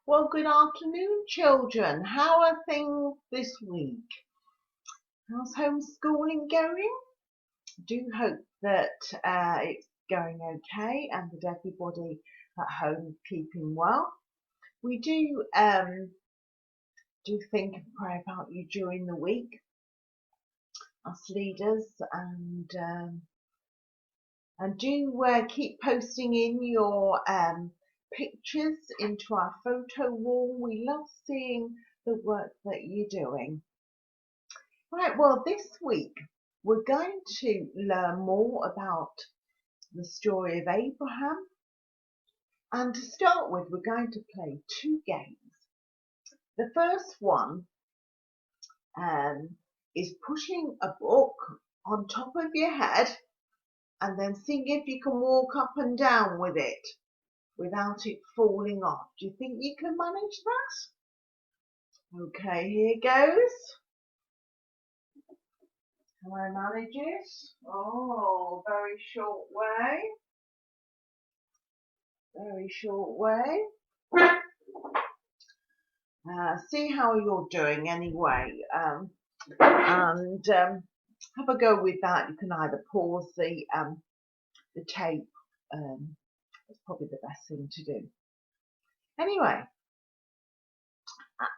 Well, good afternoon, children. How are things this week? How's homeschooling going? Do hope that it's going okay and that everybody at home is keeping well. We do think and pray about you during the week, us leaders, and do keep posting in your pictures into our photo wall. We love seeing the work that you're doing. Right, well, this week we're going to learn more about the story of Abraham. And to start with, we're going to play two games. The first one is pushing a book on top of your head and then seeing if you can walk up and down with it without it falling off. Do you think you can manage that? Okay, here goes. Can I manage it? Oh, very short way. Very short way. See how you're doing anyway. And have a go with that. You can either pause the tape. It's probably the best thing to do. Anyway,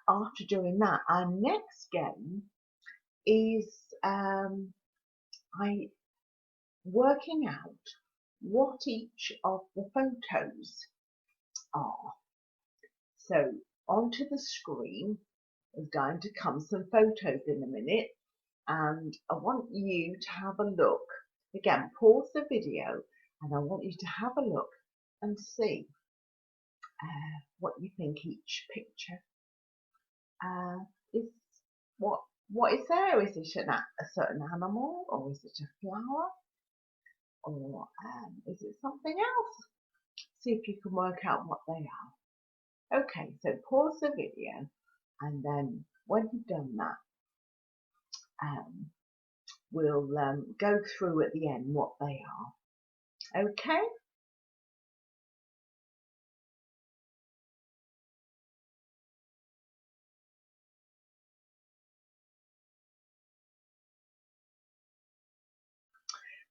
after doing that, our next game is working out what each of the photos are. So onto the screen is going to come some photos in a minute, and I want you to have a look. Again, pause the video and I want you to have a look and see what you think each picture is. What is there? Is it a certain animal, or is it a flower, or is it something else? See if you can work out what they are. Okay, so pause the video, and then when you've done that, we'll go through at the end what they are. Okay?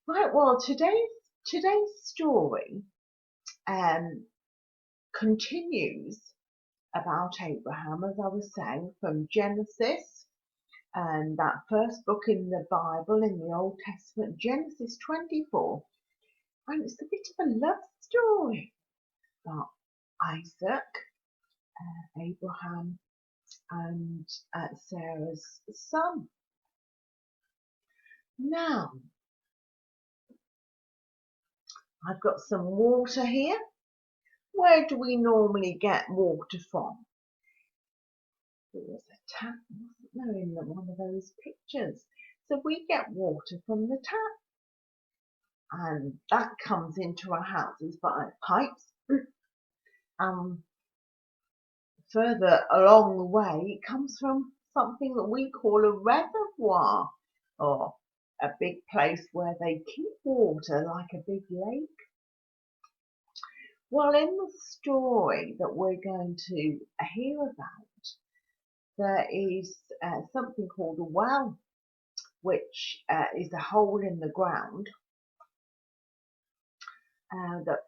Right, well, today's story continues about Abraham, as I was saying, from Genesis, and that first book in the Bible, in the Old Testament, Genesis 24. And it's a bit of a love story about Isaac, Abraham, and Sarah's son. Now, I've got some water here. Where do we normally get water from? There was a tap, wasn't there, in one of those pictures? So we get water from the tap, and that comes into our houses by pipes. Further along the way, it comes from something that we call a reservoir, or a big place where they keep water, like a big lake. Well, in the story that we're going to hear about, there is something called a well, which is a hole in the ground that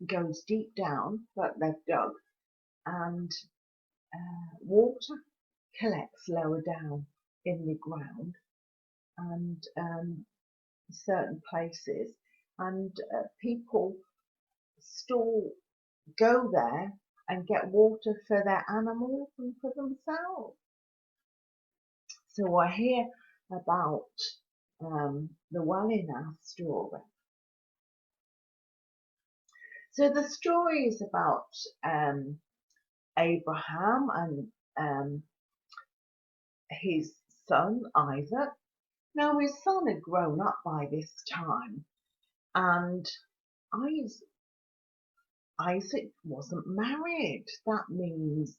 goes deep down, that they've dug, and water collects lower down in the ground and certain places, and people go there and get water for their animals and for themselves. So we'll hear about the well in our story. So the story is about Abraham and his son Isaac. Now his son had grown up by this time, and Isaac wasn't married. That means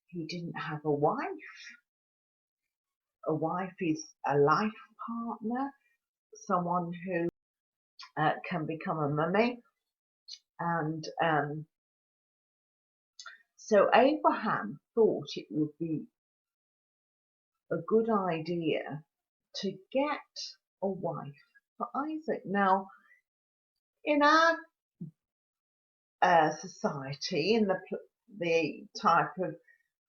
he didn't have a wife. A wife is a life partner, someone who can become a mummy and So Abraham thought it would be a good idea to get a wife for Isaac. Now, in our society, in the type of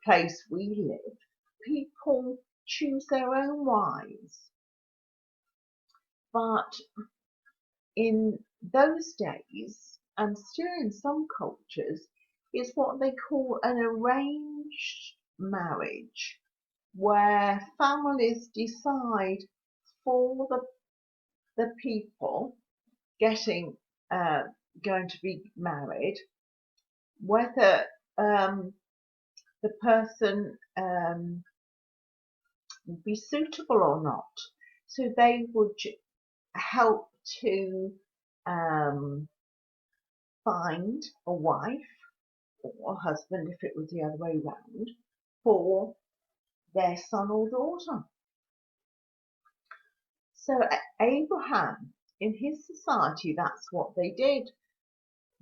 place we live, people choose their own wives. But in those days, and still in some cultures, is what they call an arranged marriage, where families decide for the people getting going to be married whether the person would be suitable or not. So they would help to find a wife or a husband, if it was the other way round, for their son or daughter. So Abraham, in his society, that's what they did.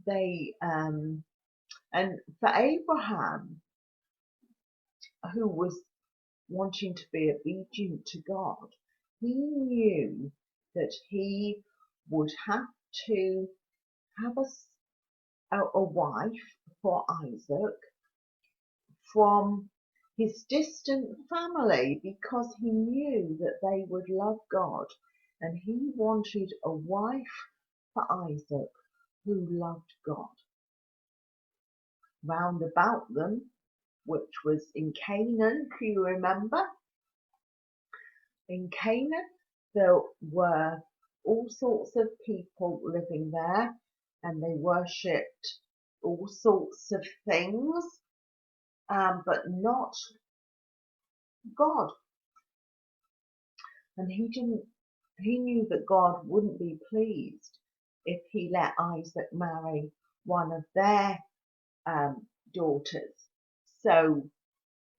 They and for Abraham, who was wanting to be obedient to God, he knew that he would have to have a wife for Isaac from his distant family, because he knew that they would love God, and he wanted a wife for Isaac who loved God. Round about them, which was in Canaan, if you remember, in Canaan there were all sorts of people living there, and they worshipped all sorts of things, but not God. And he knew that God wouldn't be pleased if he let Isaac marry one of their daughters. So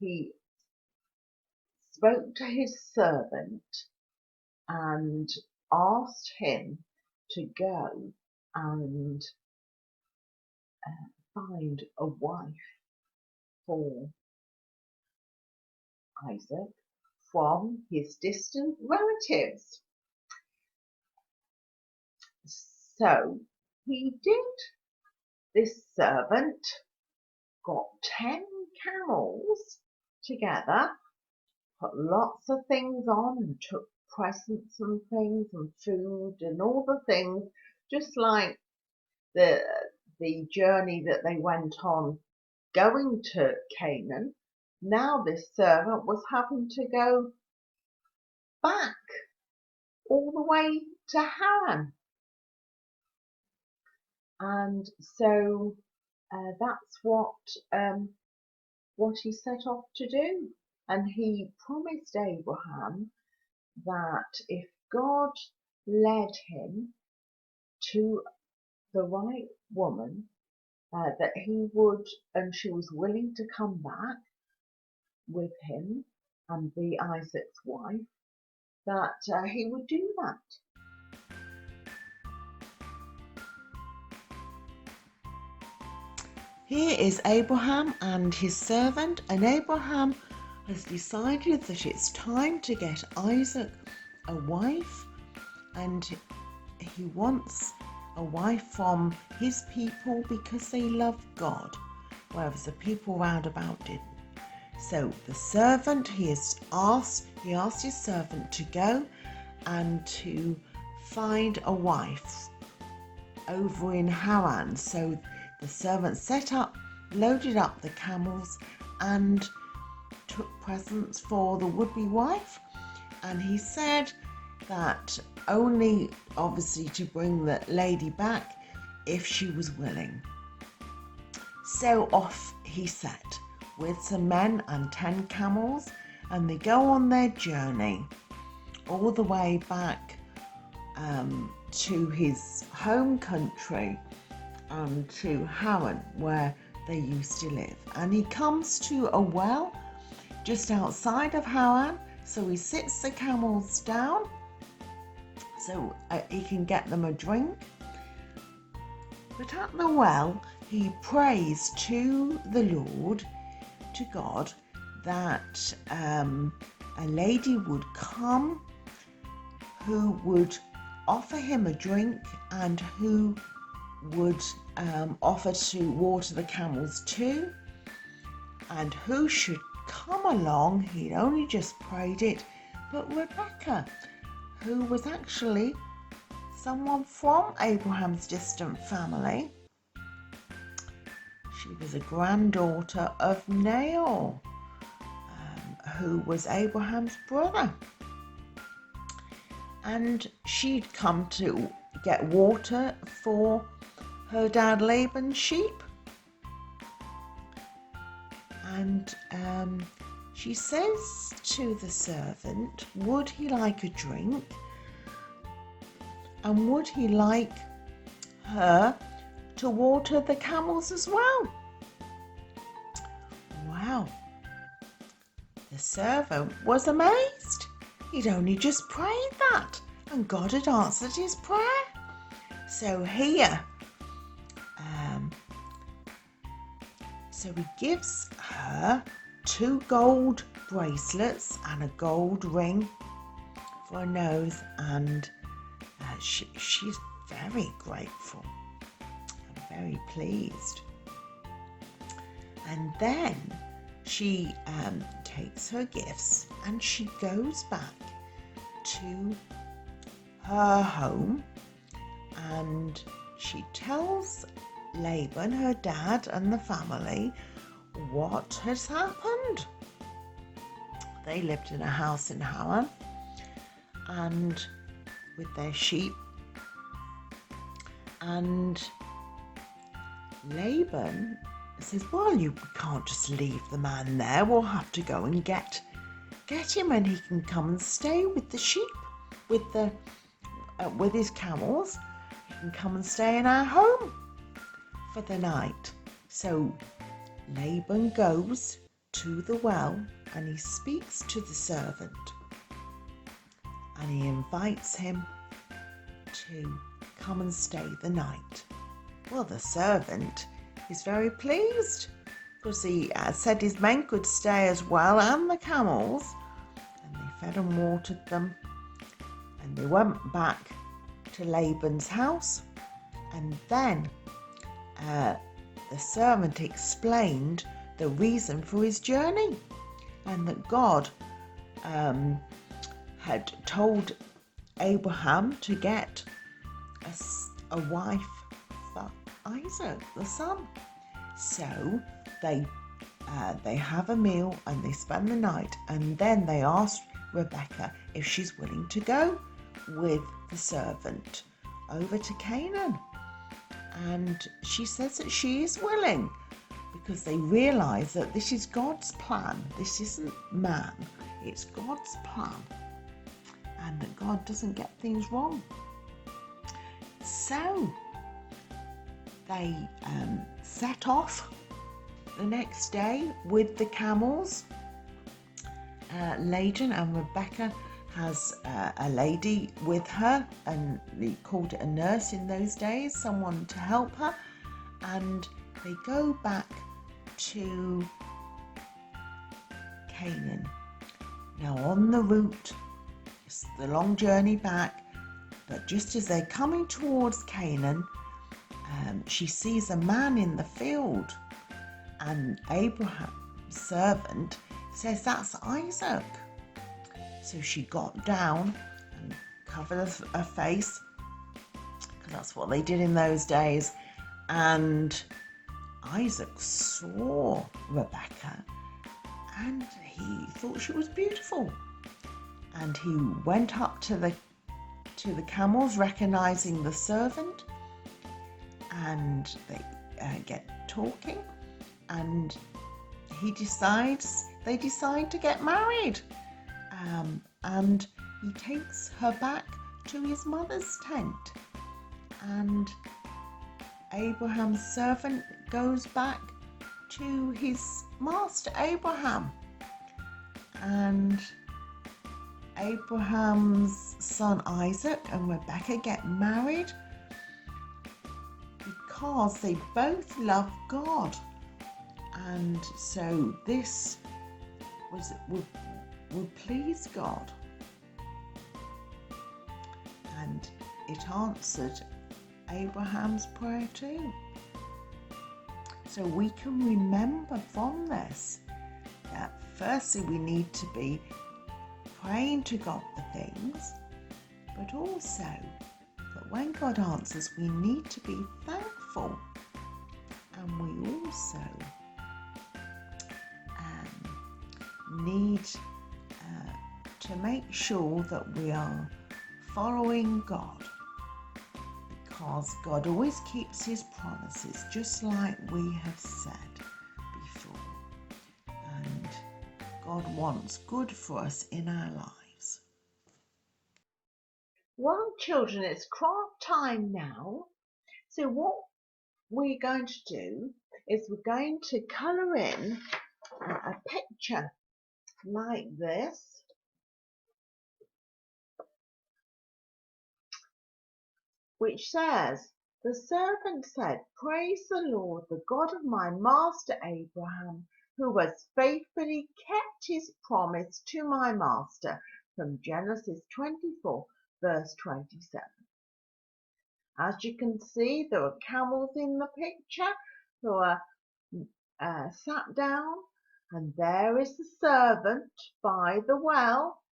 he spoke to his servant and asked him to go and find a wife for Isaac from his distant relatives. So he did. This servant got 10 camels together, put lots of things on, and took presents and things and food and all the things, just like the journey that they went on going to Canaan. Now this servant was having to go back all the way to Haran. And so that's what he set off to do. And he promised Abraham that if God led him to the right woman, that he would, and she was willing to come back with him and be Isaac's wife, that he would do that. Here is Abraham and his servant, and Abraham has decided that it's time to get Isaac a wife, and he wants a wife from his people because they love God, whereas the people round about didn't. So the servant, he asked his servant to go and to find a wife over in Haran. So the servant loaded up the camels and took presents for the would-be wife, and he said that only obviously to bring the lady back if she was willing. So off he set with some men and 10 camels, and they go on their journey all the way back to his home country and to Haran, where they used to live. And he comes to a well just outside of Haran, so he sits the camels down so he can get them a drink. But at the well he prays to the Lord, to God, that a lady would come who would offer him a drink and who would offer to water the camels too, and who should come along. He'd only just prayed it, but Rebecca, who was actually someone from Abraham's distant family. She was a granddaughter of Nahor, who was Abraham's brother. And she'd come to get water for her dad Laban's sheep. And she says to the servant, would he like a drink? And would he like her to water the camels as well? Wow. The servant was amazed. He'd only just prayed that, and God had answered his prayer. So here, so he gives her 2 gold bracelets and a gold ring for her nose, and she's very grateful and very pleased. And then she takes her gifts and she goes back to her home, and she tells Laban, her dad, and the family what has happened. They lived in a house in Haran and with their sheep, and Laban says, well, you can't just leave the man there. We'll have to go and get him, and he can come and stay with the sheep, with his camels. He can come and stay in our home for the night. So Laban goes to the well and he speaks to the servant and he invites him to come and stay the night. Well, the servant is very pleased because he said his men could stay as well, and the camels, and they fed and watered them, and they went back to Laban's house. And then the servant explained the reason for his journey, and that God had told Abraham to get a wife for Isaac, the son. So they have a meal and they spend the night, and then they ask Rebecca if she's willing to go with the servant over to Canaan. And she says that she is willing, because they realise that this is God's plan. This isn't man, it's God's plan, and that God doesn't get things wrong. So they set off the next day with the camels laden, and Rebecca has a lady with her, and they called it a nurse in those days, someone to help her, and they go back to Canaan. Now on the route, it's the long journey back, but just as they're coming towards Canaan, she sees a man in the field, and Abraham's servant says, that's Isaac. So she got down and covered her face, because that's what they did in those days. And Isaac saw Rebecca and he thought she was beautiful. And he went up to the camels, recognizing the servant, and they get talking, and they decide to get married. And he takes her back to his mother's tent, and Abraham's servant goes back to his master Abraham, and Abraham's son Isaac and Rebecca get married because they both love God. And so this would please God. And it answered Abraham's prayer too. So we can remember from this that firstly we need to be praying to God for things, but also that when God answers, we need to be thankful, and we also need to make sure that we are following God, because God always keeps his promises, just like we have said before. And God wants good for us in our lives. Well, children, it's craft time now. So what we're going to do is we're going to colour in a picture like this. Which says, "The servant said, Praise the Lord, the God of my master Abraham, who has faithfully kept his promise to my master," from Genesis 24, verse 27. As you can see, there are camels in the picture who are sat down, and there is the servant by the well,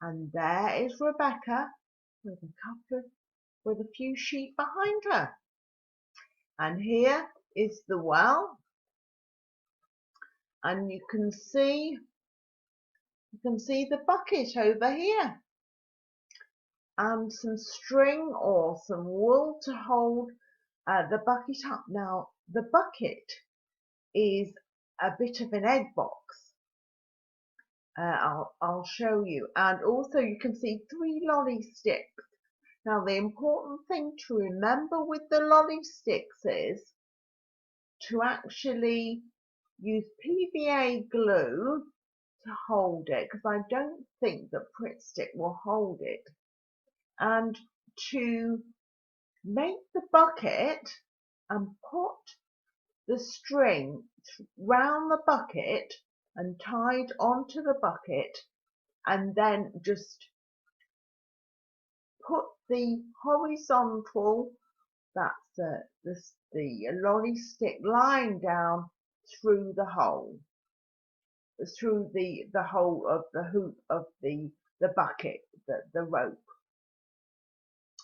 and there is Rebecca with a few sheep behind her. And here is the well, and you can see the bucket over here, and some string or some wool to hold the bucket up. Now the bucket is a bit of an egg box. I'll show you, and also you can see 3 lolly sticks. Now the important thing to remember with the lolly sticks is to actually use PVA glue to hold it, because I don't think that Pritt stick will hold it, and to make the bucket and put the string round the bucket and tied onto the bucket, and then just put the horizontal, that's the lolly stick, line down through the hole, through the hole of the hoop of the bucket, the rope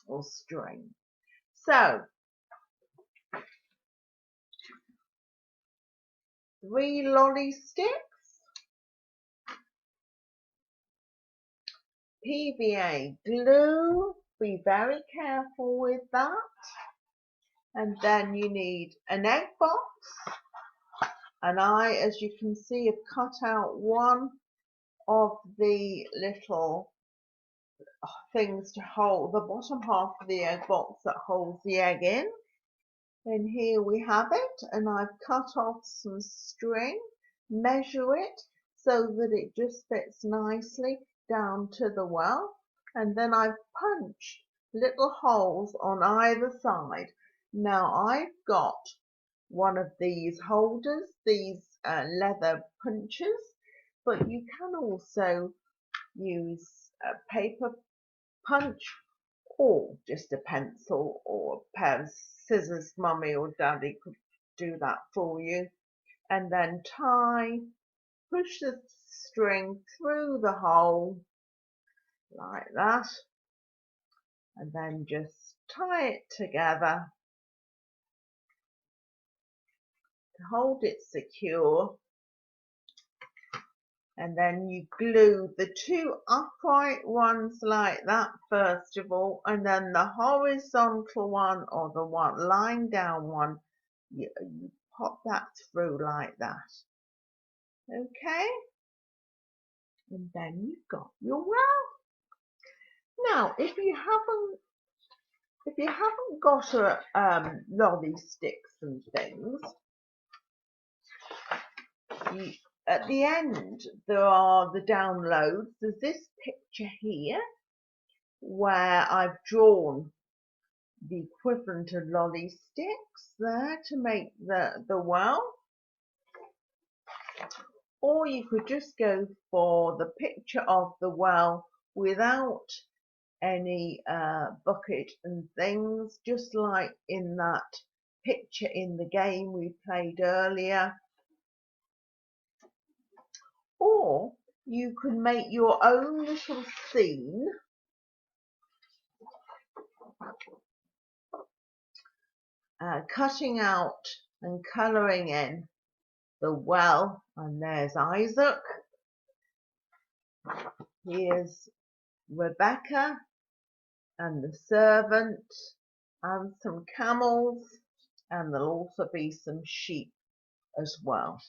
or string. So 3 lolly sticks, PVA glue, be very careful with that, and then you need an egg box, and I, as you can see, have cut out one of the little things to hold the bottom half of the egg box that holds the egg in. And here we have it, and I've cut off some string, measure it so that it just fits nicely down to the well, and then I've punched little holes on either side. Now I've got one of these holders, these leather punches, but you can also use a paper punch or just a pencil or a pair of scissors. Mummy or Daddy could do that for you. And then push the string through the hole like that, and then just tie it together to hold it secure. And then you glue the 2 upright ones like that first of all, and then the horizontal one, or the one lying down one, you pop that through like that. Okay, and then you've got your well. Now if you haven't got a lolly sticks and things, at the end there are the downloads. There's this picture here where I've drawn the equivalent of lolly sticks there to make the well. Or you could just go for the picture of the well without any bucket and things, just like in that picture in the game we played earlier. Or you could make your own little scene cutting out and colouring in the well, and there's Isaac, here's Rebecca and the servant and some camels, and there'll also be some sheep as well.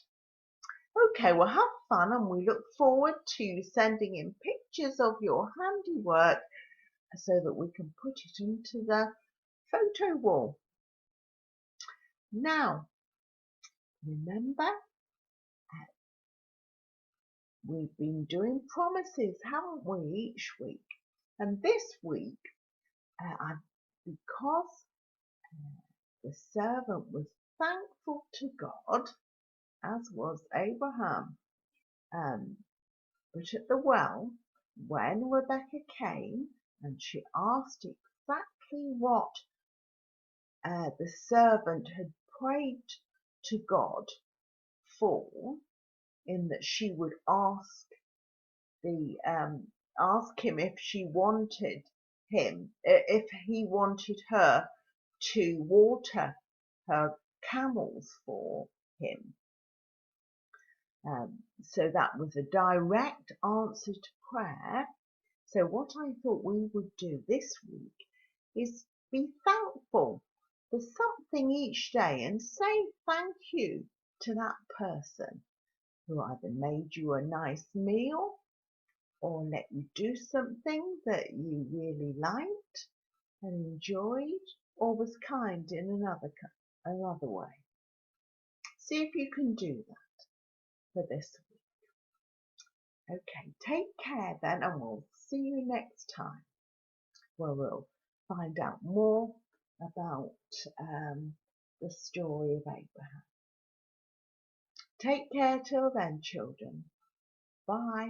Okay, well, have fun, and we look forward to sending in pictures of your handiwork so that we can put it into the photo wall. Now, remember, we've been doing promises, haven't we, each week? And this week, because the servant was thankful to God, as was Abraham, but at the well, when Rebecca came and she asked exactly what the servant had prayed to God for, in that she would ask him if she wanted him, if he wanted her to water her camels for him. So that was a direct answer to prayer. So what I thought we would do this week is be thankful for something each day and say thank you to that person who either made you a nice meal or let you do something that you really liked and enjoyed, or was kind in another way. See if you can do that for this week. Okay, take care then, and we'll see you next time, where we'll find out more about the story of Abraham. Take care till then, children. Bye.